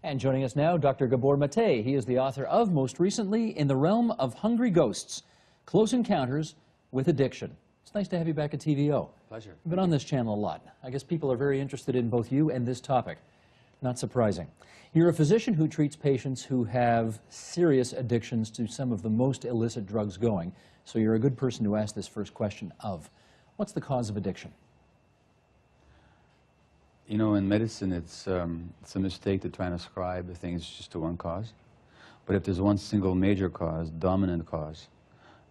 And joining us now, Dr. Gabor Mate. He is the author of, most recently, In the Realm of Hungry Ghosts, Close Encounters with Addiction. It's nice to have you back at TVO. Pleasure. You've been on this channel a lot. I guess people are very interested in both you and this topic. Not surprising. You're a physician who treats patients who have serious addictions to some of the most illicit drugs going. So you're a good person to ask this first question of. What's the cause of addiction? You know, in medicine, it's a mistake to try and ascribe things just to one cause. But if there's one single major cause, dominant cause,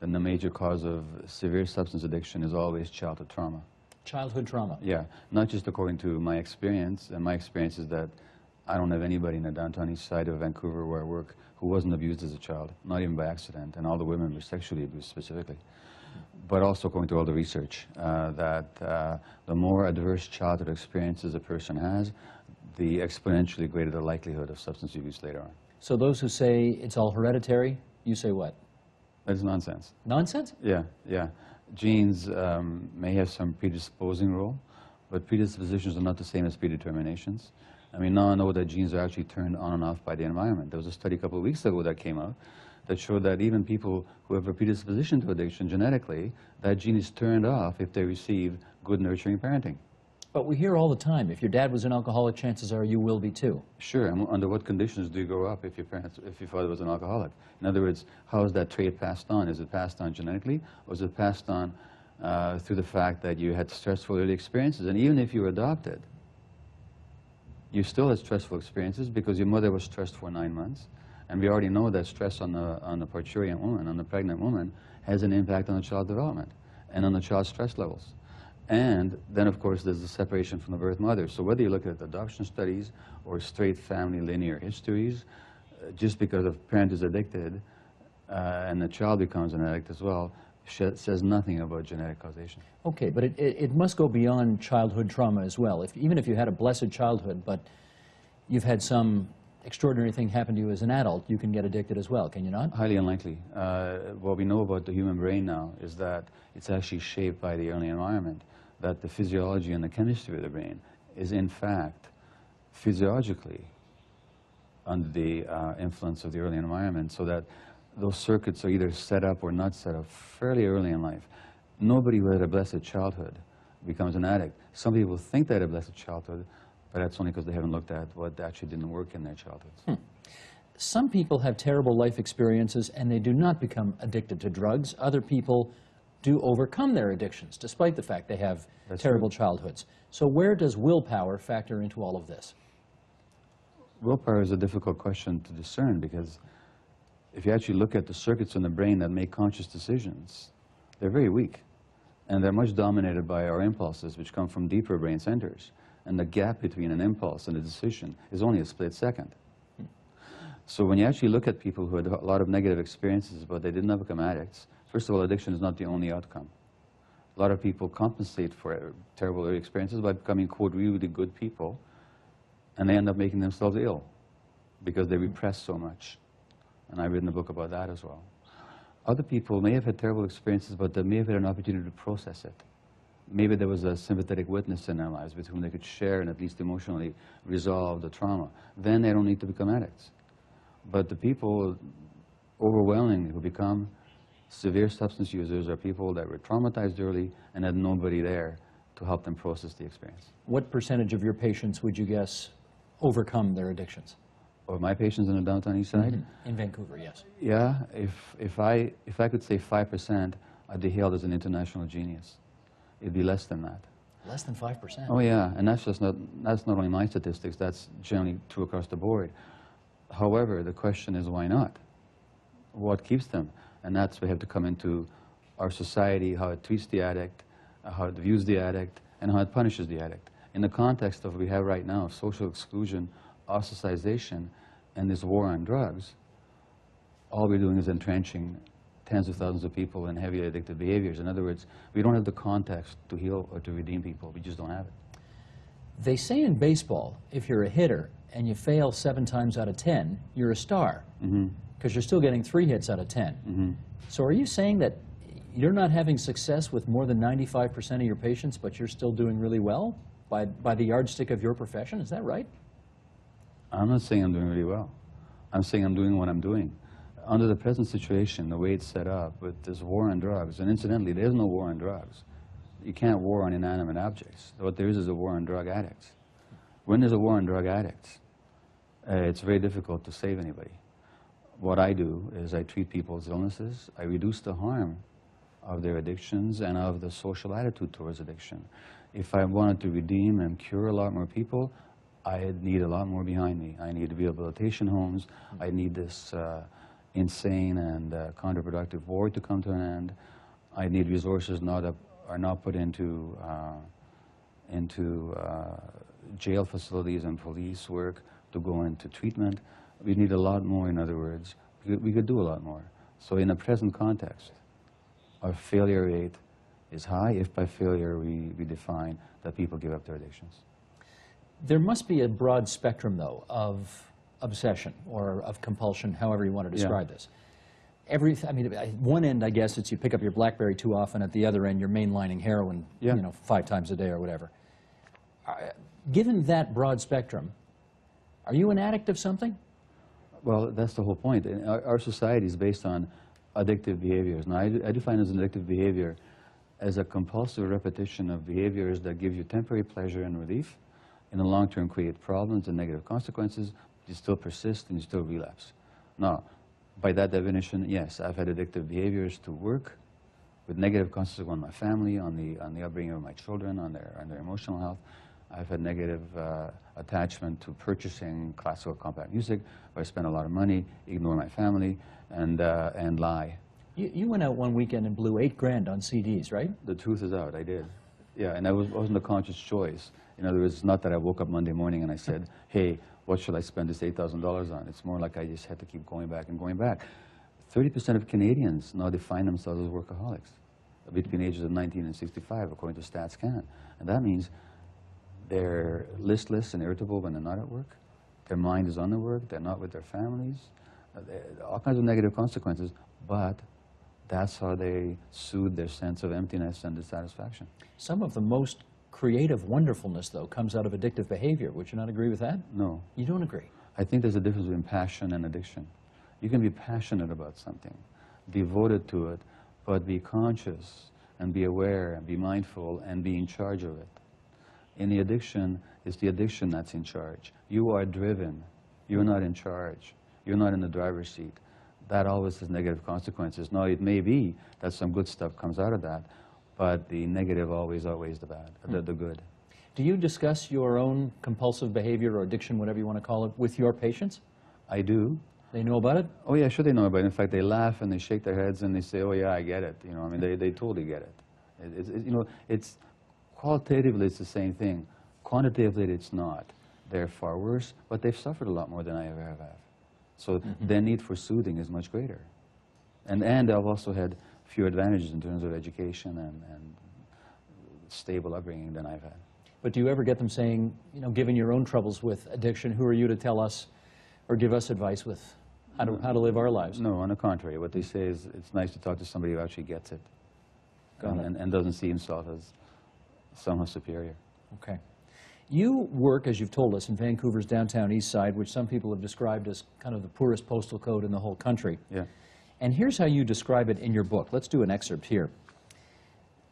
then the major cause of severe substance addiction is always childhood trauma. Childhood trauma? Yeah, not just according to my experience. And my experience is that I don't have anybody in the downtown east side of Vancouver where I work who wasn't abused as a child, not even by accident. And all the women were sexually abused specifically. But also according to all the research, that the more adverse childhood experiences a person has, the exponentially greater the likelihood of substance abuse later on. So those who say it's all hereditary, you say what? That's nonsense. Nonsense? Yeah, yeah. Genes may have some predisposing role, but predispositions are not the same as predeterminations. I mean, now I know that genes are actually turned on and off by the environment. There was a study a couple of weeks ago that came out that showed that even people who have a predisposition to addiction genetically, that gene is turned off if they receive good nurturing parenting. But we hear all the time, if your dad was an alcoholic, chances are you will be too. Sure, and under what conditions do you grow up if your father was an alcoholic? In other words, how is that trait passed on? Is it passed on genetically, or is it passed on through the fact that you had stressful early experiences? And even if you were adopted, you still had stressful experiences because your mother was stressed for 9 months. And we already know that stress on the parturient woman, on the pregnant woman, has an impact on the child's development and on the child's stress levels. And then, of course, there's the separation from the birth mother. So whether you look at adoption studies or straight family linear histories, just because a parent is addicted and the child becomes an addict as well, says nothing about genetic causation. Okay, but it must go beyond childhood trauma as well. Even if you had a blessed childhood, but you've had some extraordinary thing happen to you as an adult, you can get addicted as well, can you not? Highly unlikely. What we know about the human brain now is that it's actually shaped by the early environment, that the physiology and the chemistry of the brain is in fact physiologically under the influence of the early environment, so that those circuits are either set up or not set up fairly early in life. Nobody who had a blessed childhood becomes an addict. Some people think they had a blessed childhood, but that's only because they haven't looked at what actually didn't work in their childhoods. Some people have terrible life experiences and they do not become addicted to drugs. Other people do overcome their addictions, despite the fact they have terrible childhoods. So where does willpower factor into all of this? Willpower is a difficult question to discern, because if you actually look at the circuits in the brain that make conscious decisions, they're very weak. And they're much dominated by our impulses, which come from deeper brain centers. And the gap between an impulse and a decision is only a split second. So when you actually look at people who had a lot of negative experiences but they did not become addicts, first of all, addiction is not the only outcome. A lot of people compensate for terrible early experiences by becoming, quote, really good people, and they end up making themselves ill because they repress so much. And I've written a book about that as well. Other people may have had terrible experiences, but they may have had an opportunity to process it. Maybe there was a sympathetic witness in their lives with whom they could share and at least emotionally resolve the trauma. Then they don't need to become addicts. But the people overwhelmingly who become severe substance users are people that were traumatized early and had nobody there to help them process the experience. What percentage of your patients would you guess overcome their addictions? Of my patients in the downtown east side? In Vancouver, yes. Yeah, if I could say 5%, I'd be hailed as an international genius. It'd be less than that. Less than 5%? Oh yeah, and that's not only my statistics, that's generally true across the board. However, the question is, why not? What keeps them? And that's we have to come into our society, how it treats the addict, how it views the addict, and how it punishes the addict. In the context of what we have right now, social exclusion, ostracization, and this war on drugs, all we're doing is entrenching tens of thousands of people in heavy addictive behaviors. In other words, we don't have the context to heal or to redeem people. We just don't have it. They say in baseball, if you're a hitter and you fail 7 times out of 10, you're a star, because you're still getting 3 hits out of 10. So are you saying that you're not having success with more than 95% of your patients, but you're still doing really well by the yardstick of your profession? Is that right? I'm not saying I'm doing really well. I'm saying I'm doing what I'm doing. Under the present situation, the way it's set up with this war on drugs, and incidentally, there's no war on drugs. You can't war on inanimate objects. What there is a war on drug addicts. When there's a war on drug addicts, it's very difficult to save anybody. What I do is I treat people's illnesses. I reduce the harm of their addictions and of the social attitude towards addiction. If I wanted to redeem and cure a lot more people, I need a lot more behind me. I need rehabilitation homes. I need this insane and counterproductive war to come to an end. I need resources are not put into jail facilities and police work to go into treatment. We need a lot more, in other words. We could do a lot more. So in the present context, our failure rate is high if by failure we define that people give up their addictions. There must be a broad spectrum, though, of obsession or of compulsion, however you want to describe this. I mean, at one end, I guess, it's you pick up your BlackBerry too often. At the other end, you're mainlining heroin, you know, 5 times a day or whatever. Given that broad spectrum, are you an addict of something? Well, that's the whole point. Our society is based on addictive behaviors. Now, I define as an addictive behavior as a compulsive repetition of behaviors that give you temporary pleasure and relief, in the long term create problems and negative consequences. You still persist and you still relapse. Now, by that definition, yes, I've had addictive behaviors to work with negative consequences on my family, on the upbringing of my children, on their emotional health. I've had negative attachment to purchasing classical compact music, where I spend a lot of money, ignore my family, and lie. You went out one weekend and blew $8 grand on CDs, right? The truth is out, I did. Yeah, and that wasn't a conscious choice. In other words, it's not that I woke up Monday morning and I said, hey, what should I spend this $8,000 on? It's more like I just had to keep going back and going back. 30% of Canadians now define themselves as workaholics between ages of 19 and 65, according to StatsCan. And that means they're listless and irritable when they're not at work. Their mind is on the work. They're not with their families. All kinds of negative consequences, but that's how they soothe their sense of emptiness and dissatisfaction. Some of the most creative wonderfulness, though, comes out of addictive behavior. Would you not agree with that? No. You don't agree? I think there's a difference between passion and addiction. You can be passionate about something, devoted to it, but be conscious and be aware and be mindful and be in charge of it. In the addiction, it's the addiction that's in charge. You are driven. You're not in charge. You're not in the driver's seat. That always has negative consequences. Now, it may be that some good stuff comes out of that, but the negative always outweighs the bad, the good. Do you discuss your own compulsive behavior or addiction, whatever you want to call it, with your patients? I do. They know about it? Oh, yeah, sure they know about it. In fact, they laugh and they shake their heads and they say, oh, yeah, I get it. You know, I mean, they totally get it. You know, it's qualitatively, it's the same thing. Quantitatively, it's not. They're far worse, but they've suffered a lot more than I ever have. So their need for soothing is much greater. And I've also had few advantages in terms of education and stable upbringing than I've had. But do you ever get them saying, you know, given your own troubles with addiction, who are you to tell us or give us advice with how to live our lives? No, on the contrary. What they say is it's nice to talk to somebody who actually gets it and doesn't see himself as somehow superior. Okay. You work, as you've told us, in Vancouver's downtown east side, which some people have described as kind of the poorest postal code in the whole country. Yeah. And here's how you describe it in your book. Let's do an excerpt here.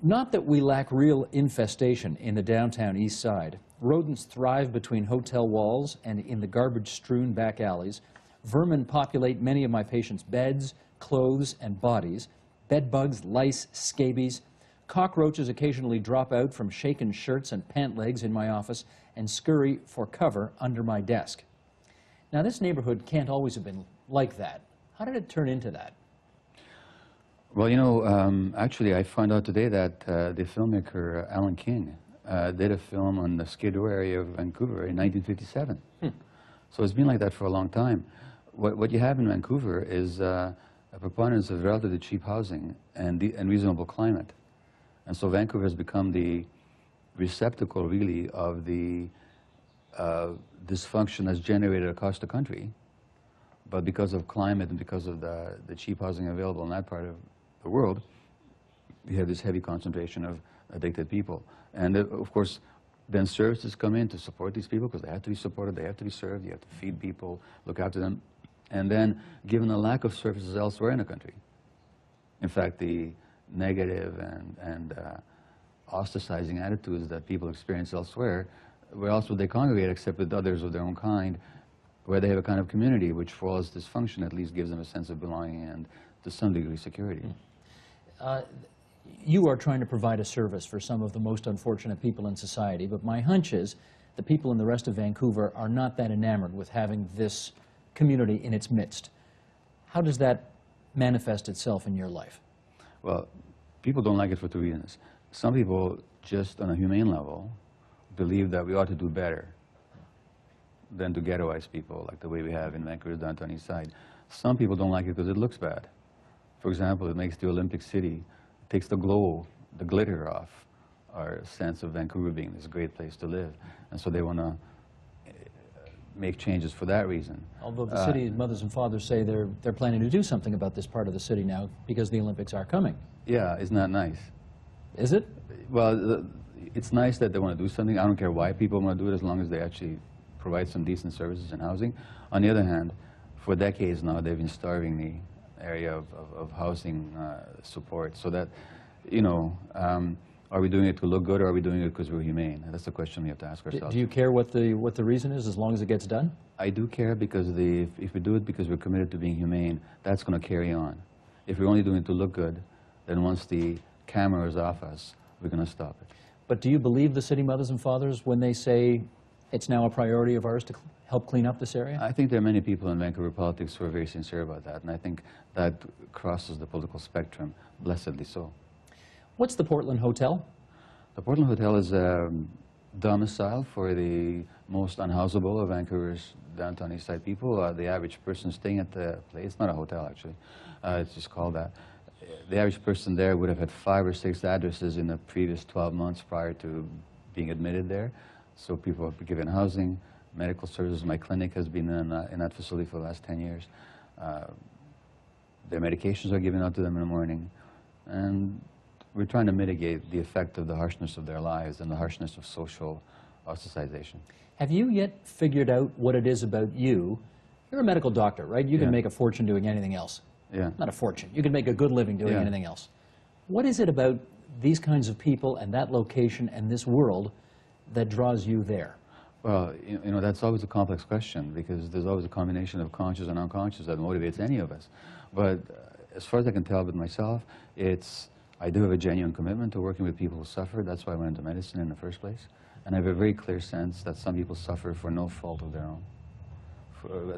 Not that we lack real infestation in the downtown east side. Rodents thrive between hotel walls and in the garbage-strewn back alleys. Vermin populate many of my patients' beds, clothes, and bodies. Bed bugs, lice, scabies. Cockroaches occasionally drop out from shaken shirts and pant legs in my office and scurry for cover under my desk. Now, this neighborhood can't always have been like that. How did it turn into that? Well, you know, actually, I found out today that the filmmaker Alan King did a film on the Skid Row area of Vancouver in 1957. So it's been like that for a long time. What you have in Vancouver is a preponderance of relatively cheap housing and reasonable climate. And so Vancouver has become the receptacle, really, of the dysfunction that's generated across the country. But because of climate and because of the cheap housing available in that part of the world, we have this heavy concentration of addicted people. And of course, Then services come in to support these people because they have to be supported, they have to be served, you have to feed people, look after them. And then, given the lack of services elsewhere in the country, in fact, the negative and ostracizing attitudes that people experience elsewhere, where also they congregate except with others of their own kind, where they have a kind of community which, for all its dysfunction, at least gives them a sense of belonging and, to some degree, security. You are trying to provide a service for some of the most unfortunate people in society, but my hunch is the people in the rest of Vancouver are not that enamored with having this community in its midst. How does that manifest itself in your life? Well, people don't like it for two reasons. Some people, just on a humane level, believe that we ought to do better than to ghettoize people like the way we have in Vancouver's downtown east side. Some people don't like it because it looks bad. For example, it makes the Olympic City, it takes the glow, the glitter off our sense of Vancouver being this great place to live. And so they want to make changes for that reason. Although the city mothers and fathers say they're planning to do something about this part of the city now because the Olympics are coming. Yeah, isn't that nice? Is it? Well, it's nice that they want to do something. I don't care why people want to do it as long as they actually provide some decent services and housing. On the other hand, for decades now, they've been starving the area of housing support. So that, you know, are we doing it to look good or are we doing it because we're humane? That's the question we have to ask ourselves. Do you care what the reason is as long as it gets done? I do care because if we do it because we're committed to being humane, that's going to carry on. If we're only doing it to look good, then once the camera is off us, we're going to stop it. But do you believe the city mothers and fathers when they say it's now a priority of ours to help clean up this area? I think there are many people in Vancouver politics who are very sincere about that, and I think that crosses the political spectrum, blessedly so. What's the Portland Hotel? The Portland Hotel is a domicile for the most unhousable of Vancouver's downtown east side people. The average person staying at the place, it's not a hotel actually, it's just called that. The average person there would have had 5 or 6 addresses in the previous 12 months prior to being admitted there. So people have been given housing, medical services. My clinic has been in that facility for the last 10 years. Their medications are given out to them in the morning. And we're trying to mitigate the effect of the harshness of their lives and the harshness of social ostracization. Have you yet figured out what it is about you? You're a medical doctor, right? You can make a fortune doing anything else. Yeah. Not a fortune. You can make a good living doing anything else. What is it about these kinds of people and that location and this world that draws you there? Well, you know, that's always a complex question because there's always a combination of conscious and unconscious that motivates any of us. But as far as I can tell with myself, I do have a genuine commitment to working with people who suffer. That's why I went into medicine in the first place. And I have a very clear sense that some people suffer for no fault of their own.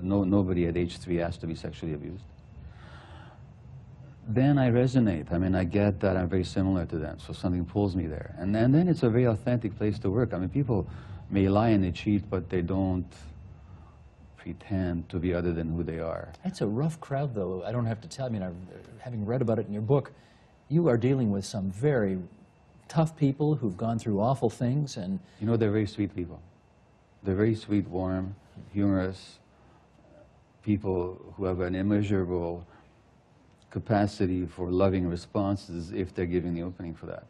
Nobody at age 3 has to be sexually abused. Then I resonate. I mean, I get that I'm very similar to them, so something pulls me there. And then it's a very authentic place to work. I mean, people may lie and they cheat, but they don't pretend to be other than who they are. It's a rough crowd, though. I don't have to tell. I mean, having read about it in your book, you are dealing with some very tough people who've gone through awful things. And you know, they're very sweet people. They're very sweet, warm, humorous people who have an immeasurable capacity for loving responses if they're given the opening for that.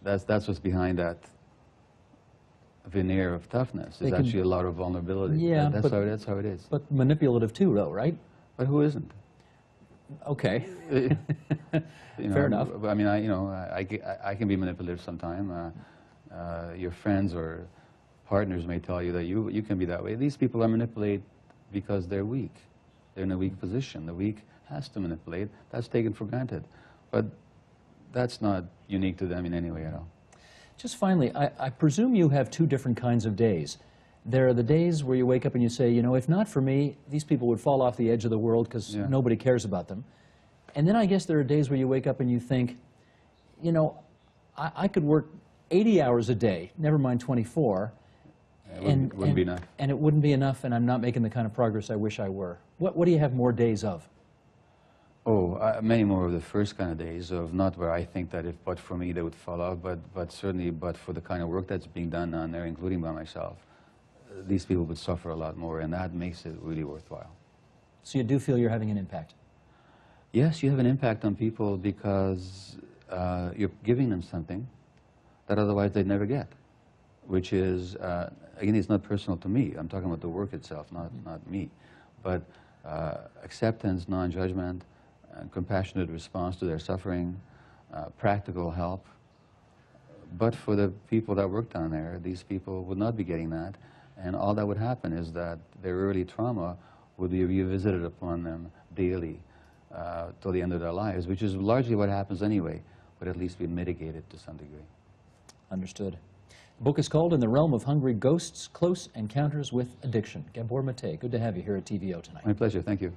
That's what's behind that veneer of toughness. There's actually a lot of vulnerability. Yeah, that's how it is. But manipulative too, though, right? But who isn't? Okay. Fair enough. I mean, I can be manipulative sometime. Your friends or partners may tell you that you can be that way. These people are manipulated because they're weak. They're in a weak position. The weak has to manipulate. That's taken for granted. But that's not unique to them in any way at all. Just finally, I presume you have 2 different kinds of days. There are the days where you wake up and you say, you know, if not for me, these people would fall off the edge of the world because nobody cares about them. And then I guess there are days where you wake up and you think, you know, I could work 80 hours a day, never mind 24. It wouldn't be enough. And it wouldn't be enough, and I'm not making the kind of progress I wish I were. What do you have more days of? Oh, many more of the first kind of days of not where I think that if but for me they would fall off, but certainly but for the kind of work that's being done down there, including by myself, these people would suffer a lot more, and that makes it really worthwhile. So you do feel you're having an impact? Yes, you have an impact on people because you're giving them something that otherwise they'd never get. which is, again, it's not personal to me. I'm talking about the work itself, not me. But acceptance, non-judgment, compassionate response to their suffering, practical help. But for the people that work down there, these people would not be getting that. And all that would happen is that their early trauma would be revisited upon them daily till the end of their lives, which is largely what happens anyway, but at least we mitigate it to some degree. Understood. The book is called In the Realm of Hungry Ghosts, Close Encounters with Addiction. Gabor Mate, good to have you here at TVO tonight. My pleasure. Thank you.